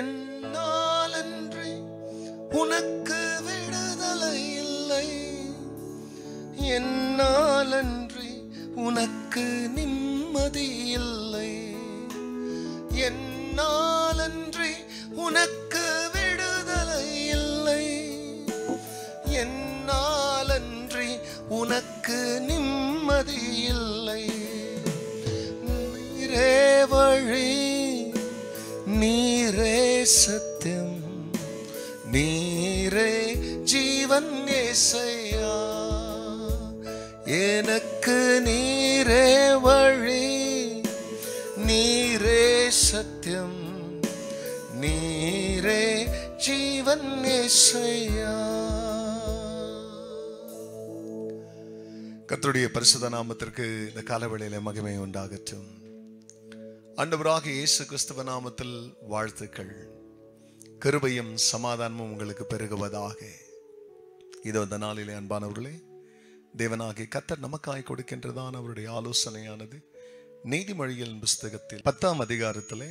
என்னாலன்றி உனக்கு விடுதலை இல்லை, என்னாலன்றி உனக்கு நிம்மதி இல்லை, என்னாலன்றி உனக்கு விடுதலை இல்லை, என்னாலன்றி உனக்கு நிம்மதி இல்லை. நீரே வழி, நீரே சத்தியம், நீரே ஜீவன் இயேசையா. எனக்கு நீரே வழி, நீரே சத்தியம், நீரே ஜீவன் இயேசையா. கர்த்தருடைய பரிசுத்த நாமத்திற்கு இந்த காலவேளையிலே மகிமை உண்டாகட்டும். ஆண்டவராகிய இயேசு கிறிஸ்துவ நாமத்தில் வாழ்த்துக்கள். கிருபையும் சமாதானமும் உங்களுக்கு பெருகுவதாக. இதோ இந்த நாளிலே அன்பானவர்களே, தேவனாகிய கர்த்தர் நமக்காய் கொடுக்கின்றதான அவருடைய ஆலோசனையானது நீதிமொழிகளின் புஸ்தகத்தில் 10ஆம் அதிகாரத்திலே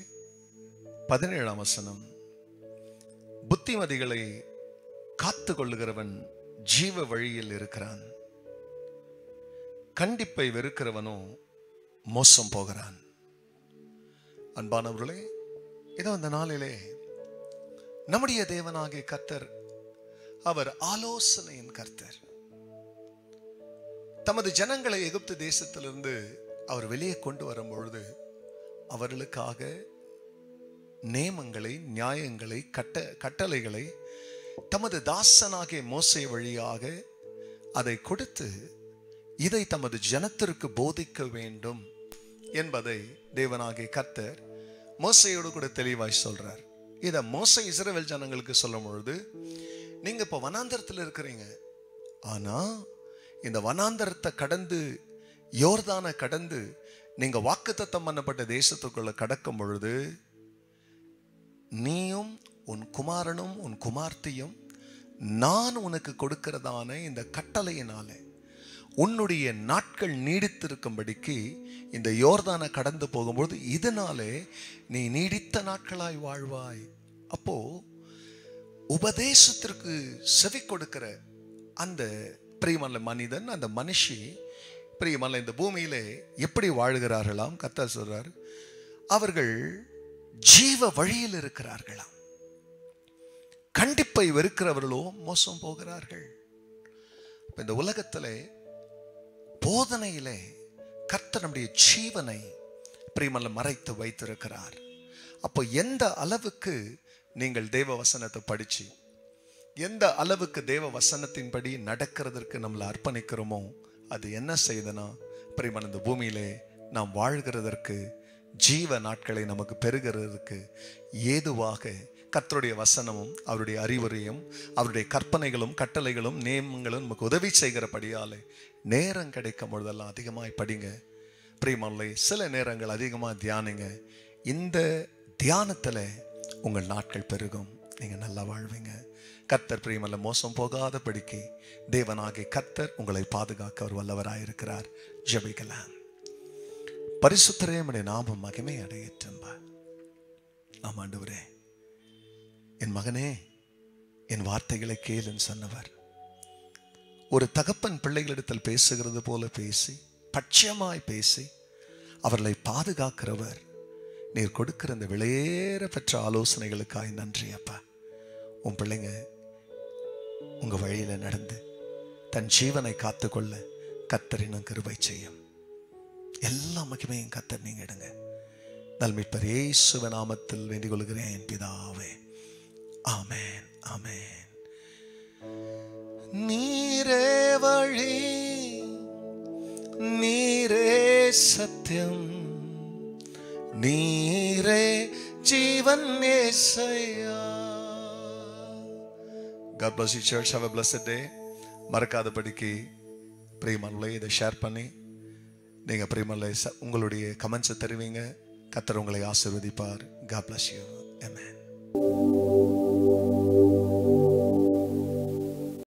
17ஆம் வசனம். புத்திமதிகளை காத்து கொள்ளுகிறவன் ஜீவ வழியில் இருக்கிறான், கண்டிப்பை வெறுக்கிறவனோ மோசம் போகிறான். அன்பானவர்களே, இதோ இந்த நாளிலே நம்முடைய தேவனாகிய கர்த்தர் அவர் ஆலோசனையின் கர்த்தர். தமது ஜனங்களை எகிப்து தேசத்திலிருந்து அவர் வெளியே கொண்டு வரும் பொழுது அவர்களுக்காக நேமங்களை, நியாயங்களை, கட்டளைகளை தமது தாசனாகிய மோசே வழியாக அதை கொடுத்து இதை தமது ஜனத்திற்கு போதிக்க வேண்டும் என்பதை தேவனாகிய கர்த்தர் மோசையோடு கூட தெளிவாய் சொல்றார். இதை மோசே இஸ்ரவேல் ஜனங்களுக்கு சொல்லும் பொழுது, நீங்க இப்ப வனாந்தரத்தில் இருக்கிறீங்க, ஆனா இந்த வனாந்தரத்தை கடந்து, யோர்தானை கடந்து நீங்க வாக்குத்தத்தம் பண்ணப்பட்ட தேசத்துக்குள்ள கடக்கும் பொழுது நீயும் உன் குமாரனும் உன் குமார்த்தியும் நான் உனக்கு கொடுக்கிறதான இந்த கட்டளையினாலே உன்னுடைய நாட்கள் நீடித்திருக்கும்படிக்கு இந்த யோர்தானை கடந்து போகும்போது இதனாலே நீ நீடித்த நாட்களாய் வாழ்வாய். அப்போ உபதேசத்திற்கு செவி கொடுக்கிற அந்த பிரியமான மனிதன், அந்த மனுஷி பிரியமான இந்த பூமியிலே எப்படி வாழ்கிறார்களாம்? கர்த்தர் சொல்றார், அவர்கள் ஜீவ வழியில் இருக்கிறார்களாம், கண்டிப்பை வெறுக்கிறவர்களோ மோசம் போகிறார்கள். இந்த உலகத்திலே போதனையிலே கர்த்தர் நம்முடைய ஜீவனை பிரியமல்ல மறைத்து வைத்திருக்கிறார். அப்போ எந்த அளவுக்கு நீங்கள் தேவ வசனத்தை படிச்சு, எந்த அளவுக்கு தேவ வசனத்தின்படி நடக்கிறதற்கு நம்மளை அர்ப்பணிக்கிறோமோ அது என்ன செய்யுதுன்னா, பிரியமல்ல இந்த பூமியிலே நாம் வாழ்கிறதற்கு, ஜீவ நாட்களை நமக்கு பெறுகிறதுக்கு ஏதுவாக கர்த்தருடைய வசனமும் அவருடைய அறிவுரையும் அவருடைய கற்பனைகளும் கட்டளைகளும் நியமங்களும் நமக்கு உதவி செய்கிறபடியாலே நேரம் கிடைக்கும் பொழுதெல்லாம் அதிகமாய் படிங்க பிரியமானவர்களே. சில நேரங்கள் அதிகமாக தியானிங்க. இந்த தியானத்தில் உங்கள் நாட்கள் பெருகும், நீங்கள் நல்லா வாழ்வீங்க. கர்த்தர் பிரியமல்ல மோசம் போகாதபடிக்கு தேவனாகிய கர்த்தர் உங்களை பாதுகாக்க அவர் வல்லவராயிருக்கிறார். ஜெபிக்கலாம். பரிசுத்தரே, உம்முடைய நாமம் மகிமை அடையட்டும். ஆமாண்டவரே, என் மகனே என் வார்த்தைகளை கேளுன்னு சொன்னவர். ஒரு தகப்பன் பிள்ளைகளிடத்தில் பேசுகிறது போல பேசி, பட்சமாய் பேசி அவர்களை பாதுகாக்கிறவர். நீர் கொடுக்கிற இந்த விலையேற பெற்ற ஆலோசனைகளுக்காய் நன்றி அப்பா. உன் பிள்ளைங்க உங்க வழியில நடந்து தன் ஜீவனை காத்துக்கொள்ள கர்த்தரின் கிருபை செய்யும். எல்லா மகிமையும் கர்த்தர் நீங்க எடுங்க. நல்மீட்பர் இயேசுவின் நாமத்தில் வேண்டிக் கொள்கிறேன் பிதாவே. ஆமென், ஆமென். நீரே வழி, நீரே சத்தியம், நீரே ஜீவன் இயேசையா. God bless you church. Have a blessed day. மறக்காதபடிக்கு பிரியமானவர்களே இதை ஷேர் பண்ணி நீங்க பிரியமானவர்களே உங்களுடைய கமெண்ட்ஸை தருவீங்க. கர்த்தர் உங்களை ஆசீர்வதிப்பார். God bless you. Amen.